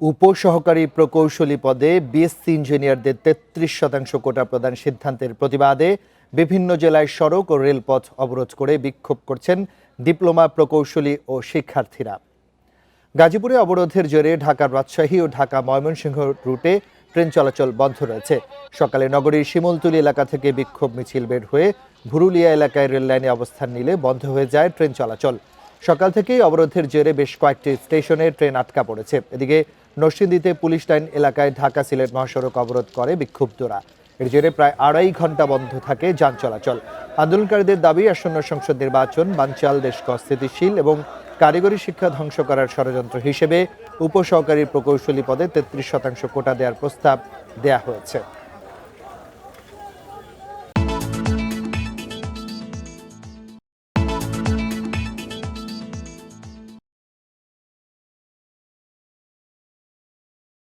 উপসহকারী প্রকৌশলী পদে বিএসসি ইঞ্জিনিয়ারদের ৩৩% কোটা প্রদান সিদ্ধান্তের প্রতিবাদে বিভিন্ন জেলায় সড়ক ও রেলপথ অবরোধ করে বিক্ষোভ করছেন ডিপ্লোমা প্রকৌশলী ও শিক্ষার্থীরা। গাজীপুরে অবরোধের জেরে ঢাকার রাজশাহী ও ঢাকা ময়মনসিংহ রুটে ট্রেন চলাচল বন্ধ রয়েছে। সকালে নগরীর শিমুলতলী এলাকা থেকে বিক্ষোভ মিছিল বের হয়ে ভুরুলিয়া এলাকায় রেললাইনে অবস্থান নিলে বন্ধ হয়ে যায় ট্রেন চলাচল। সকাল থেকেই অবরোধের জেরে বেশ কয়েকটি স্টেশনে ট্রেন আটকা পড়েছে। এদিকে নরসিংদীতে পুলিশ লাইন এলাকায় ঢাকা সিলেট মহাসড়ক অবরোধ করে বিক্ষুব্ধরা। এর জেরে প্রায় ২.৫ ঘন্টা বন্ধ থাকে যান চলাচল। আন্দোলনকারীদের দাবি, আসন্ন সংসদ নির্বাচন বানচাল দেশকে অস্থিতিশীল এবং কারিগরি শিক্ষা ধ্বংস করার ষড়যন্ত্র হিসেবে উপসহকারী প্রকৌশলী পদে ৩৩% কোটা দেওয়ার প্রস্তাব দেয়া হয়েছে।